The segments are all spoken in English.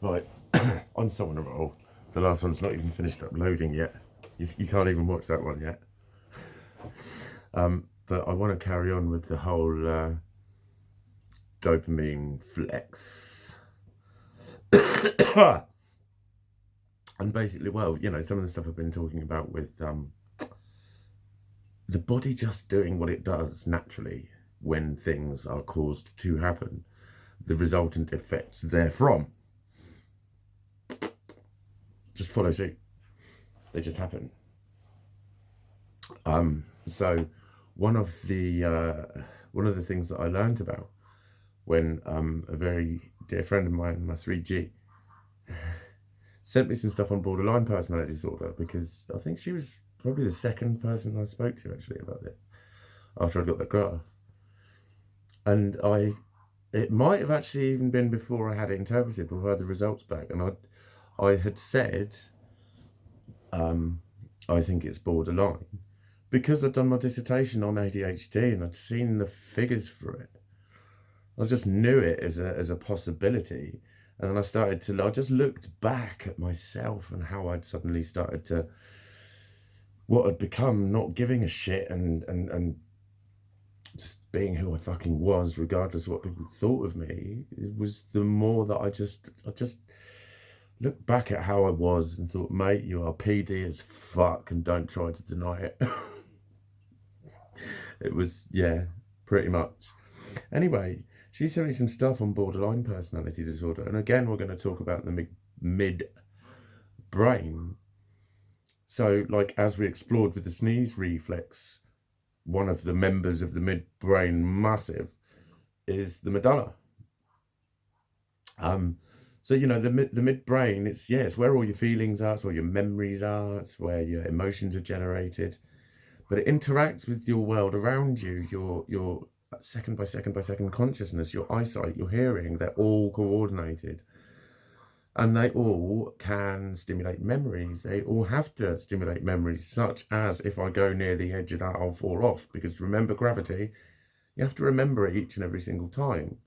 Right, I'm so on a roll. The last one's not even finished uploading yet. You can't even watch that one yet. But I want to carry on with the whole dopamine flex. And basically, well, you know, some of the stuff I've been talking about with the body just doing what it does naturally when things are caused to happen, the resultant effects therefrom just follow suit. They just happen. So one of the things that I learned about when a very dear friend of mine, my 3G, sent me some stuff on borderline personality disorder, because I think she was probably the second person I spoke to actually about it after I got the graph. And it might have actually even been before I had it interpreted, before I had the results back. And I had said, I think it's borderline, because I'd done my dissertation on ADHD and I'd seen the figures for it. I just knew it as a possibility. And then I just looked back at myself and how I'd suddenly started to, what had become not giving a shit and just being who I fucking was, regardless of what people thought of me. It was the more that I just looked back at how I was and thought, mate, you are PD as fuck and don't try to deny it. It was, yeah, pretty much. Anyway, she sent me some stuff on borderline personality disorder. And again, we're going to talk about the mid-brain. So, like, as we explored with the sneeze reflex, one of the members of the midbrain massive is the medulla. So, you know, the midbrain, it's where all your feelings are, it's where your memories are, it's where your emotions are generated. But it interacts with your world around you, your second by second by second consciousness, your eyesight, your hearing. They're all coordinated. And they all can stimulate memories. They all have to stimulate memories, such as if I go near the edge of that, I'll fall off. Because remember gravity, you have to remember it each and every single time.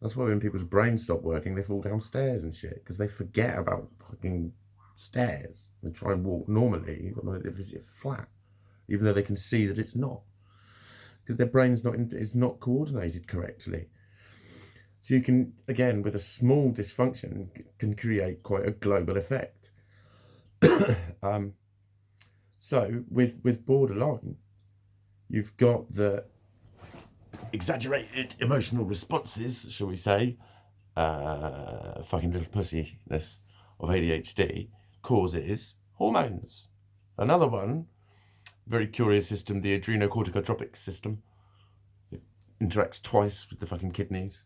That's why when people's brains stop working, they fall downstairs and shit, because they forget about fucking stairs and try and walk normally if it's flat, even though they can see that it's not, because their brain's is not coordinated correctly. So you can, again, with a small dysfunction, can create quite a global effect. So with borderline, you've got the exaggerated emotional responses, shall we say, fucking little pussiness of ADHD causes hormones. Another one, very curious system, the adrenocorticotropic system. It interacts twice with the fucking kidneys.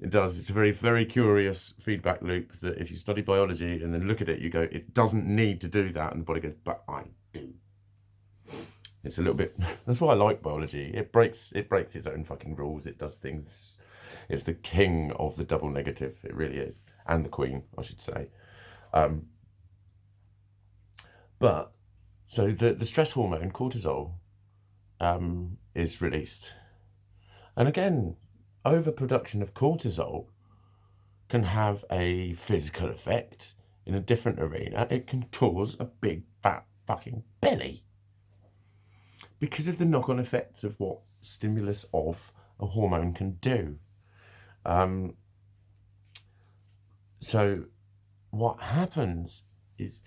It does. It's a very, very curious feedback loop that if you study biology and then look at it, you go, it doesn't need to do that. And the body goes, but I do. It's a little bit, that's why I like biology. It breaks its own fucking rules. It does things. It's the king of the double negative. It really is. And the queen, I should say. But, so the stress hormone, cortisol, is released. And again, overproduction of cortisol can have a physical effect in a different arena. It can cause a big fat fucking belly because of the knock-on effects of what stimulus of a hormone can do. So what happens is,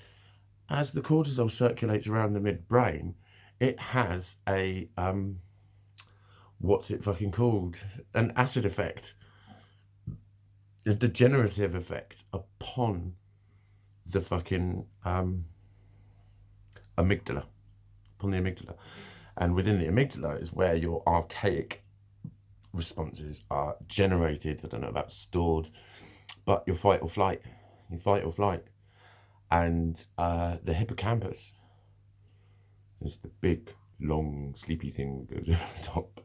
as the cortisol circulates around the midbrain, it has a what's it fucking called? An acid effect, a degenerative effect upon the fucking amygdala, upon the amygdala. And within the amygdala is where your archaic responses are generated. I don't know about stored, but your fight or flight. And the hippocampus is the big, long, sleepy thing that goes over the top.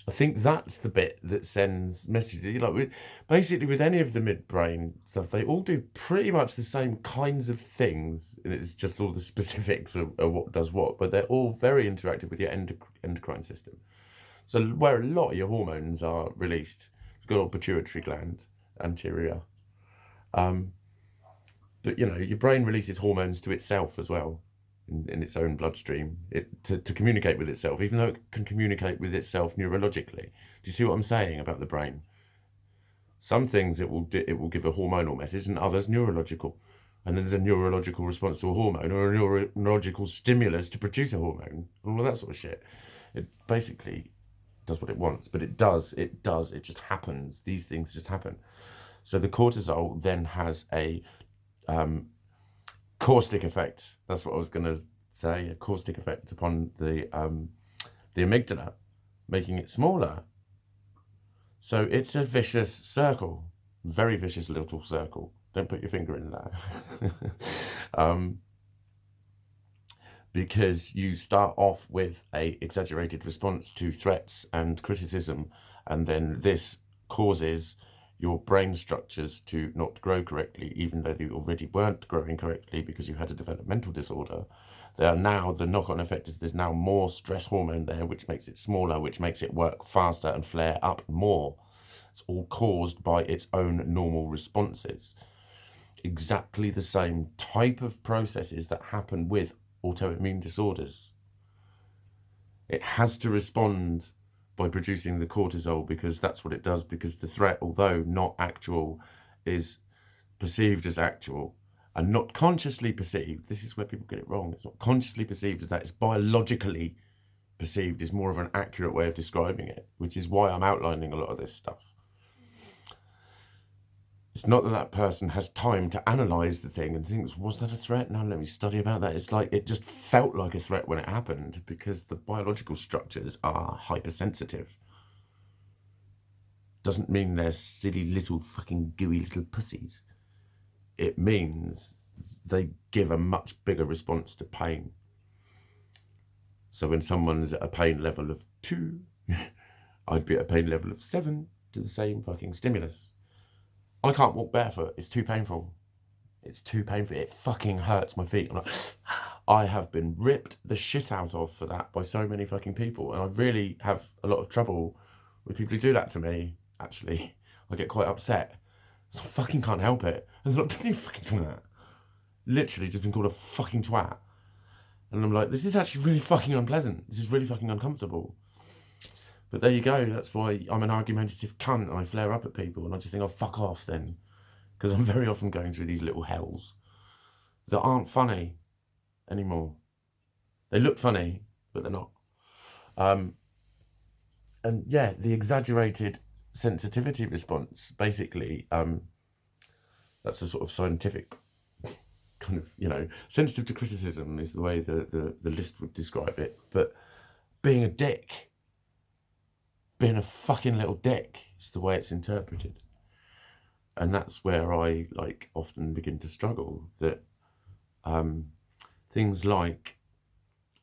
I think that's the bit that sends messages. Like basically with any of the midbrain stuff, they all do pretty much the same kinds of things. And it's just all the specifics of what does what, but they're all very interactive with your endocrine system. So where a lot of your hormones are released, you've got a pituitary gland, anterior. But you know, your brain releases hormones to itself as well, in its own bloodstream, to communicate with itself, even though it can communicate with itself neurologically. Do you see what I'm saying about the brain? Some things it will give a hormonal message, and others neurological. And then there's a neurological response to a hormone, or a neurological stimulus to produce a hormone, and all that sort of shit. It basically does what it wants, but it just happens. These things just happen. So the cortisol then has a caustic effect. That's what I was going to say. A caustic effect upon the amygdala, making it smaller. So it's a vicious circle, very vicious little circle. Don't put your finger in there. Because you start off with a exaggerated response to threats and criticism, and then this causes your brain structures to not grow correctly, even though they already weren't growing correctly because you had a developmental disorder. There are now, the knock-on effect is there's now more stress hormone there, which makes it smaller, which makes it work faster and flare up more. It's all caused by its own normal responses. Exactly the same type of processes that happen with autoimmune disorders. It has to respond by producing the cortisol, because that's what it does, because the threat, although not actual, is perceived as actual, and not consciously perceived. This is where people get it wrong. It's not consciously perceived as that. It's biologically perceived is more of an accurate way of describing it, which is why I'm outlining a lot of this stuff. It's not that that person has time to analyze the thing and thinks, was that a threat? Now let me study about that. It's like, it just felt like a threat when it happened, because the biological structures are hypersensitive. Doesn't mean they're silly little fucking gooey little pussies. It means they give a much bigger response to pain. So when someone's at a pain level of 2, I'd be at a pain level of 7 to the same fucking stimulus. I can't walk barefoot. It's too painful. It's too painful. It fucking hurts my feet. I'm like, I have been ripped the shit out of for that by so many fucking people. And I really have a lot of trouble with people who do that to me, actually. I get quite upset. So I fucking can't help it. And they're like, you fucking twat. Literally just been called a fucking twat. And I'm like, this is actually really fucking unpleasant. This is really fucking uncomfortable. But there you go. That's why I'm an argumentative cunt, and I flare up at people, and I just think, oh, fuck off then. Because I'm very often going through these little hells that aren't funny anymore. They look funny, but they're not. And yeah, the exaggerated sensitivity response, basically, that's a sort of scientific kind of, you know, sensitive to criticism is the way the list would describe it. But being a dick, being a fucking little dick is the way it's interpreted. And that's where I like often begin to struggle, that things like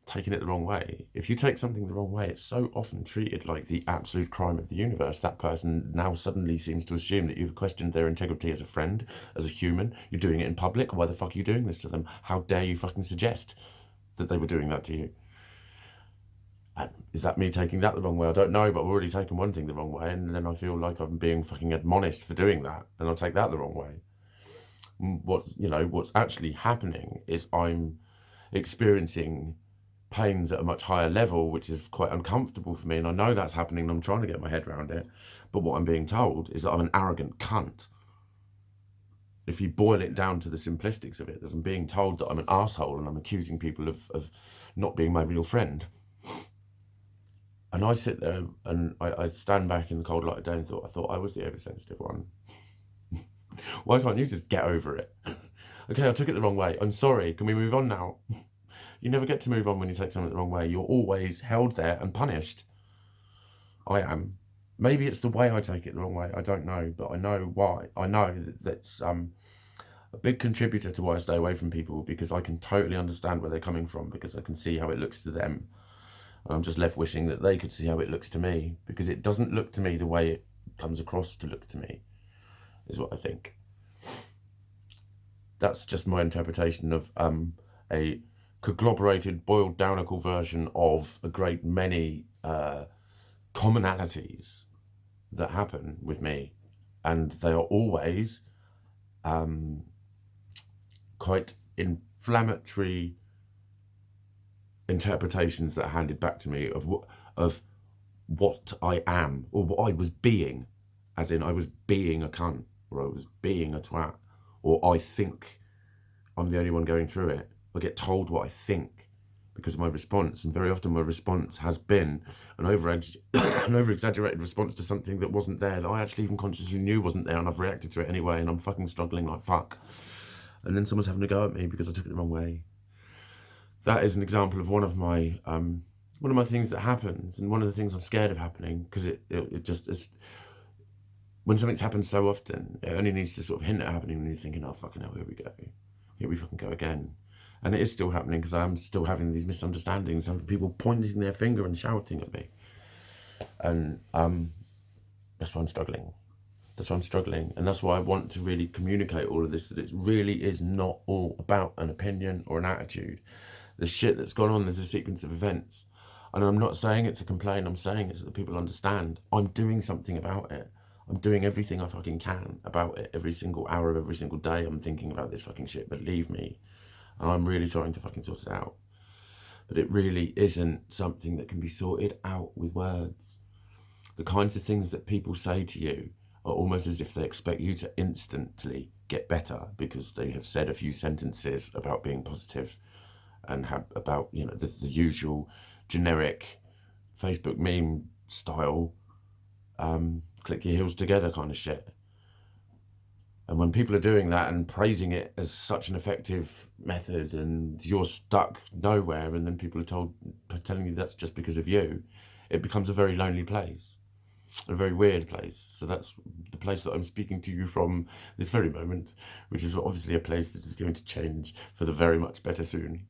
taking it the wrong way. If you take something the wrong way, it's so often treated like the absolute crime of the universe. That person now suddenly seems to assume that you've questioned their integrity as a friend, as a human. You're doing it in public. Why the fuck are you doing this to them? How dare you fucking suggest that they were doing that to you? And is that me taking that the wrong way? I don't know, but I've already taken one thing the wrong way, and then I feel like I'm being fucking admonished for doing that, and I'll take that the wrong way. What's actually happening is I'm experiencing pains at a much higher level, which is quite uncomfortable for me, and I know that's happening, and I'm trying to get my head around it. But what I'm being told is that I'm an arrogant cunt. If you boil it down to the simplistics of it, I'm being told that I'm an arsehole, and I'm accusing people of not being my real friend. And I sit there and I stand back in the cold light of day and I thought I was the oversensitive one. Why can't you just get over it? Okay, I took it the wrong way. I'm sorry. Can we move on now? You never get to move on when you take something the wrong way. You're always held there and punished. I am. Maybe it's the way I take it the wrong way. I don't know, but I know why. I know that's a big contributor to why I stay away from people, because I can totally understand where they're coming from, because I can see how it looks to them. I'm just left wishing that they could see how it looks to me, because it doesn't look to me the way it comes across to look to me, is what I think. That's just my interpretation of a conglomerated, boiled downical version of a great many commonalities that happen with me. and they are always quite inflammatory interpretations that are handed back to me of what I am, or what I was being, as in I was being a cunt, or I was being a twat, or I think I'm the only one going through it. I get told what I think because of my response, and very often my response has been an over-exaggerated response to something that wasn't there, that I actually even consciously knew wasn't there, and I've reacted to it anyway, and I'm fucking struggling like fuck. And then someone's having a go at me because I took it the wrong way. That is an example of one of my things that happens, and one of the things I'm scared of happening, because it just is. When something's happened so often, it only needs to sort of hint at happening, and you're thinking, oh fucking hell, here we go. Here we fucking go again. And it is still happening, because I'm still having these misunderstandings, having people pointing their finger and shouting at me. And that's why I'm struggling. That's why I'm struggling. And that's why I want to really communicate all of this, that it really is not all about an opinion or an attitude. The shit that's gone on, there's a sequence of events. And I'm not saying it to complain, I'm saying it so that people understand. I'm doing something about it. I'm doing everything I fucking can about it. Every single hour of every single day I'm thinking about this fucking shit, believe me. And I'm really trying to fucking sort it out. But it really isn't something that can be sorted out with words. The kinds of things that people say to you are almost as if they expect you to instantly get better because they have said a few sentences about being positive and about, you know, the usual generic Facebook meme style click your heels together kind of shit. And when people are doing that and praising it as such an effective method, and you're stuck nowhere, and then people are telling you that's just because of you, it becomes a very lonely place, a very weird place. So that's the place that I'm speaking to you from this very moment, which is obviously a place that is going to change for the very much better soon.